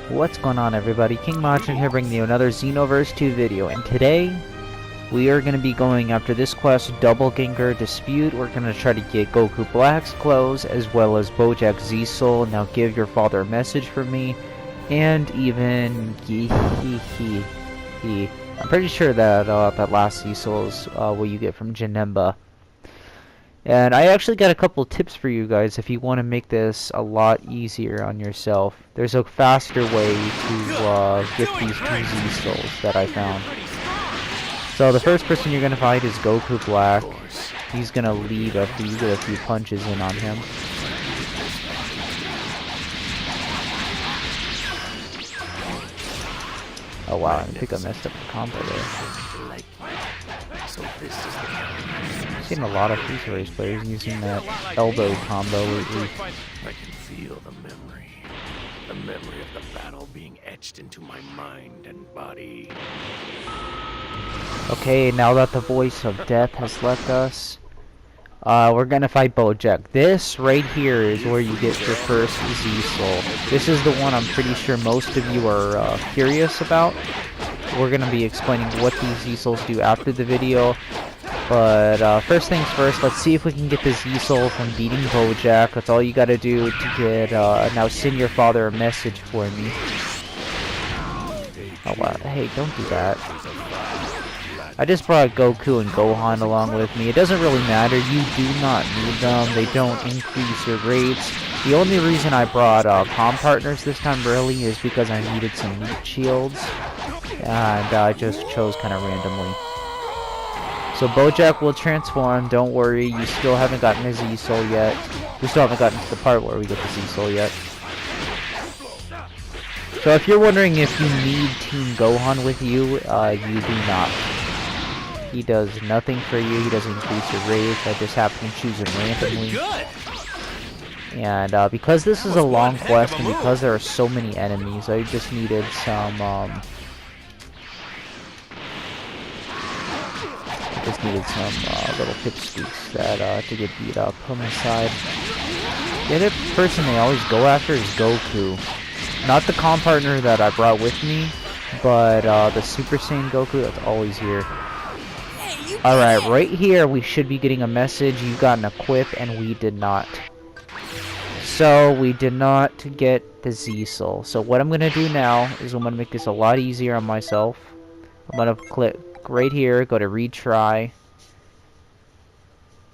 What's going on, everybody? King Majin here, bringing you another Xenoverse 2 video, and today we are going to be going after this quest, Doppelganger Dispute. We're going to try to get Goku Black's clothes as well as Bojack's Z-Soul. Now give your father a message from me, and even heee. I'm pretty sure that that last Z-Soul is what you get from Janemba. And I actually got a couple tips for you guys if you want to make this a lot easier on yourself. There's a faster way to get these two Z-Souls that I found. So the first person you're going to fight is Goku Black. He's going to leave after you get a few punches in on him. Oh wow, I think I messed up the combo there. I've seen a lot of Xenoverse players using that elbow combo lately. I can feel the memory of the battle being etched into my mind and body. Okay, now that the voice of death has left us, we're gonna fight Bojack. This right here is where you get your first Z-Soul. This is the one I'm pretty sure most of you are curious about. We're gonna be explaining what these Z-Souls do after the video. But first things first, let's see if we can get the Z-Soul from beating Bojack. That's all you gotta do to get, now send your father a message for me. Oh wow, hey, don't do that. I just brought Goku and Gohan along with me. It doesn't really matter, you do not need them. They don't increase your rates. The only reason I brought comm partners this time really is because I needed some meat shields. And I just chose kind of randomly. So Bojack will transform, don't worry, you still haven't gotten a Z-Soul yet. We still haven't gotten to the part where we get the Z-Soul yet. So if you're wondering if you need Team Gohan with you, you do not. He does nothing for you, he doesn't increase your rates, I just happen to choose him randomly. And because this is a long quest and because there are so many enemies, I just needed some, little pipsqueaks that to get beat up on the side. The other person they always go after is Goku. Not the comm partner that I brought with me, but the Super Saiyan Goku that's always here. Alright, right here we should be getting a message. You got an equip and we did not. So we did not get the Z-Soul. So what I'm going to do now is I'm going to make this a lot easier on myself. I'm going to click right here, go to retry.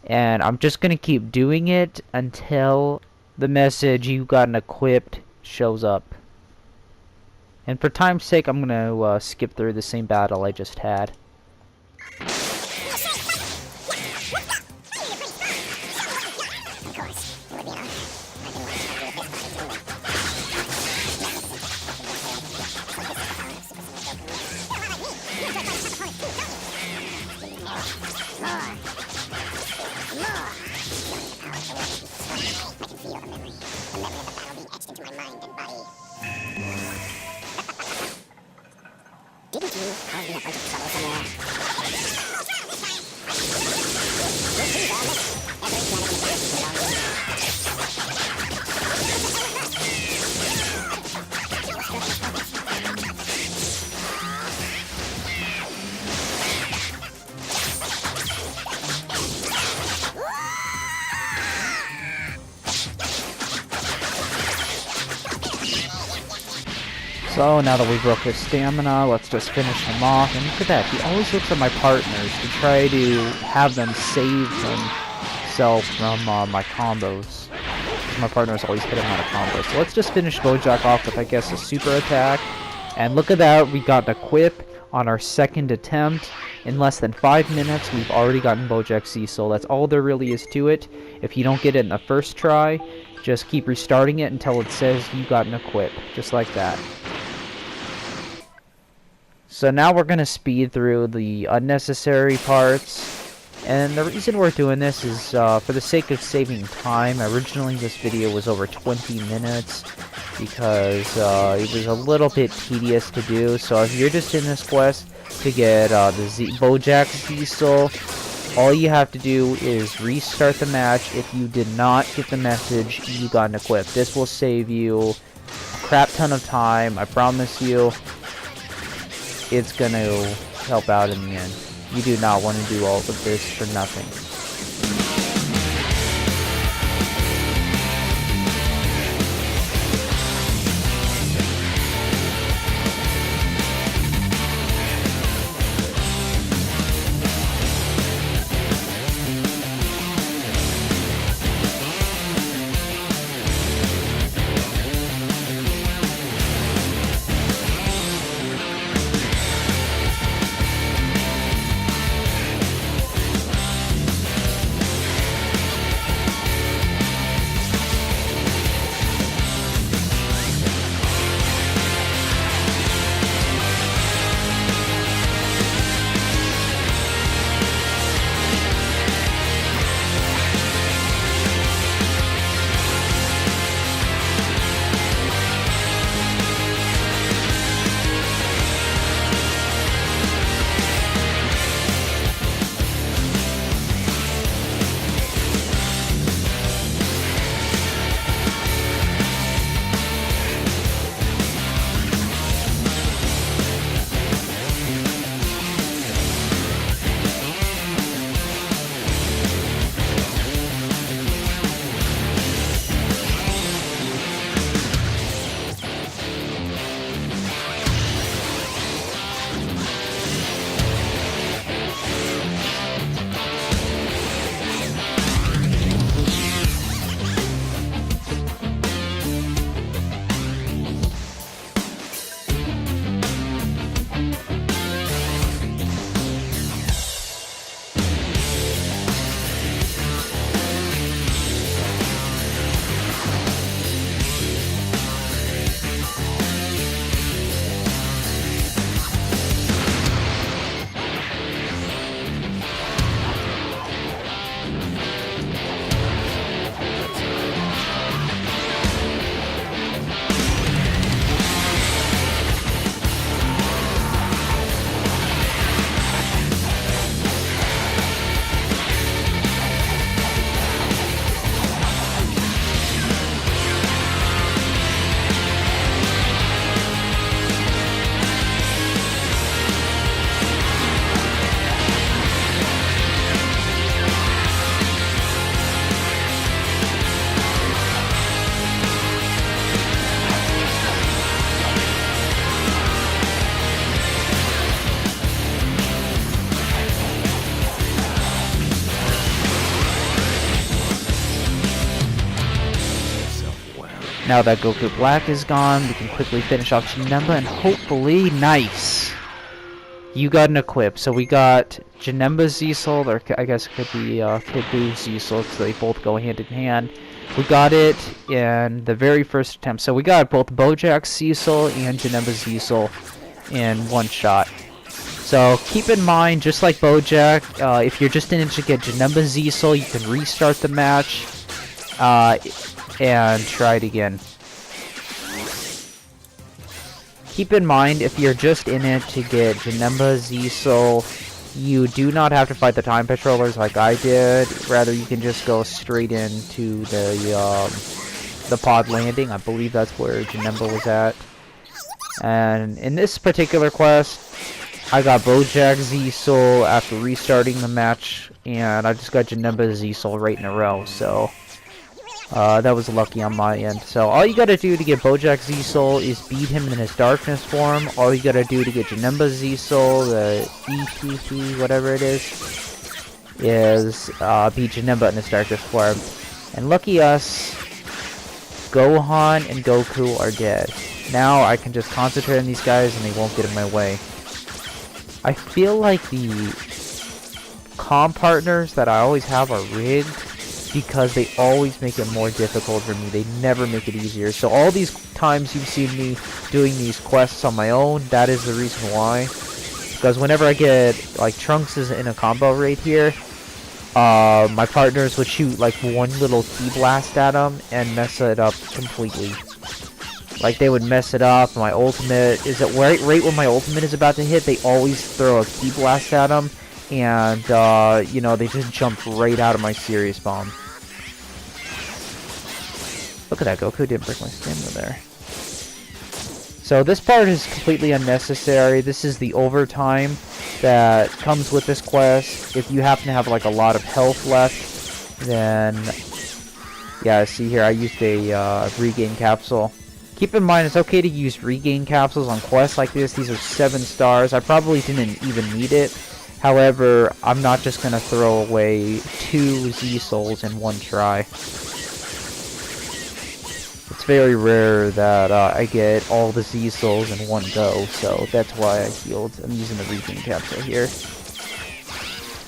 And I'm just going to keep doing it until the message "you got an equipped" shows up. And for time's sake, I'm going to skip through the same battle I just had. Didn't you call me a bunch of trouble somewhere? So now that we broke his stamina, let's just finish him off. And look at that, he always looks at my partners to try to have them save himself from my combos. My partners always hit him out of combos. So let's just finish Bojack off with, I guess, a super attack. And look at that, we got an equip on our second attempt. In less than 5 minutes, we've already gotten Bojack's Z-Soul. That's all there really is to it. If you don't get it in the first try, just keep restarting it until it says you got an equip. Just like that. So now we're going to speed through the unnecessary parts, and the reason we're doing this is for the sake of saving time. Originally this video was over 20 minutes because it was a little bit tedious to do. So if you're just in this quest to get the Bojack Z-Soul, all you have to do is restart the match if you did not get the message you got an equip. This will save you crap ton of time. I promise you, it's gonna help out in the end. You do not want to do all of this for nothing. Now that Goku Black is gone, we can quickly finish off Janemba and hopefully, nice! You got an equip. So we got Janemba Z-Soul, or I guess it could be Kid Buu Z-Soul, because they both go hand in hand. We got it in the very first attempt. So we got both Bojack Z-Soul and Janemba Z-Soul in one shot. So keep in mind, just like Bojack, if you're just in it to get Janemba Z-Soul, you can restart the match and try it again. Keep in mind, if you're just in it to get Janemba Z-Soul, you do not have to fight the Time Patrollers like I did. Rather, you can just go straight into the pod landing. I believe that's where Janemba was at. And in this particular quest, I got Bojack Z-Soul after restarting the match, and I just got Janemba Z-Soul right in a row, so that was lucky on my end. So all you gotta do to get Bojack Z-Soul is beat him in his Darkness form. All you gotta do to get Janemba Z-Soul, the Eehee, whatever it is beat Janemba in his Darkness form. And lucky us, Gohan and Goku are dead. Now I can just concentrate on these guys and they won't get in my way. I feel like the comm partners that I always have are rigged, because they always make it more difficult for me. They never make it easier. So all these times you've seen me doing these quests on my own, that is the reason why. Because whenever I get, like, Trunks is in a combo right here, my partners would shoot, like, one little ki blast at him and mess it up completely. Like, they would mess it up. My ultimate, is it right when my ultimate is about to hit, they always throw a ki blast at him, and, you know, they just jump right out of my Serious Bomb. Look at that, Goku didn't break my stamina there. So this part is completely unnecessary. This is the overtime that comes with this quest. If you happen to have like a lot of health left, then yeah, see here I used a regain capsule. Keep in mind it's okay to use regain capsules on quests like this. These are 7 stars. I probably didn't even need it. However, I'm not just gonna throw away 2 Z souls in one try. It's very rare that I get all the Z souls in one go, so that's why I healed. I'm using the regain capsule here.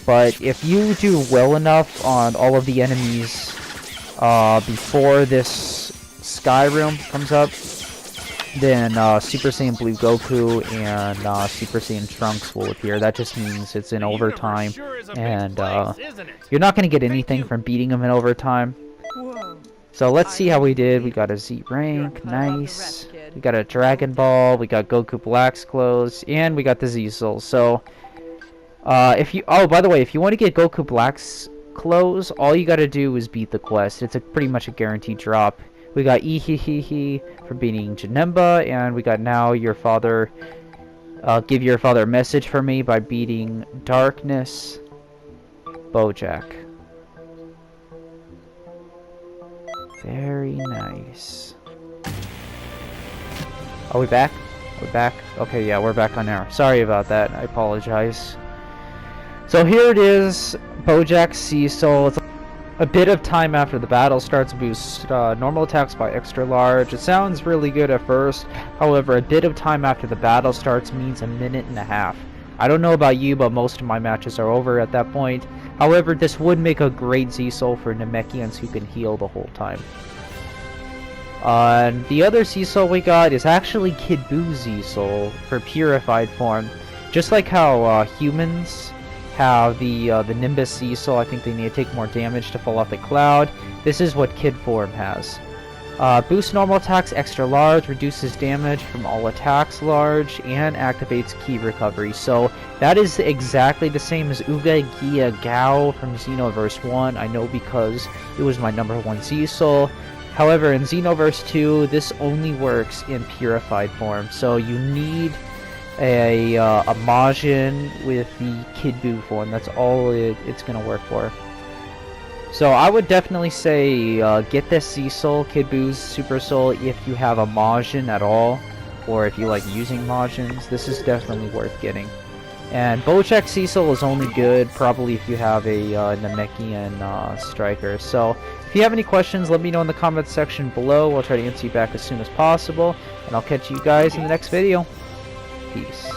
But if you do well enough on all of the enemies before this Sky Room comes up, then Super Saiyan Blue Goku and Super Saiyan Trunks will appear. That just means it's in overtime, and you're not going to get anything from beating them in overtime. So let's see how we did. We got a Z rank, nice. We got a Dragon Ball, we got Goku Black's clothes, and we got the Z Souls. So, if you, oh, by the way, if you want to get Goku Black's clothes, all you got to do is beat the quest. It's pretty much a guaranteed drop. We got Eehee for beating Janemba, and we got now your father, give your father a message for me by beating Darkness Bojack. Very nice. Are we back? We're back? Okay, yeah, we're back on air. Sorry about that. I apologize. So here it is, Bojack's Sea Soul. It's a bit of time after the battle starts boosts normal attacks by extra large. It sounds really good at first. However, a bit of time after the battle starts means a minute and a half. I don't know about you, but most of my matches are over at that point. However, this would make a great Z-Soul for Namekians who can heal the whole time. The other Z-Soul we got is actually Kid Boo's Z-Soul for purified form. Just like how humans have the Nimbus Z-Soul, I think they need to take more damage to fall off the cloud. This is what Kid form has. Boosts normal attacks extra large, reduces damage from all attacks large, and activates ki recovery. So that is exactly the same as Uga Gia Gao from Xenoverse 1. I know because it was my #1 Z-Soul. However, in Xenoverse 2, this only works in purified form. So you need a Majin with the Kid Buu form. That's all it's going to work for. So I would definitely say get this Z-Soul, Kid Buu's Super Soul, if you have a Majin at all, or if you like using Majins. This is definitely worth getting. And Bojack's Z-Soul is only good probably if you have a Namekian striker. So if you have any questions, let me know in the comments section below. I'll try to answer you back as soon as possible, and I'll catch you guys in the next video. Peace.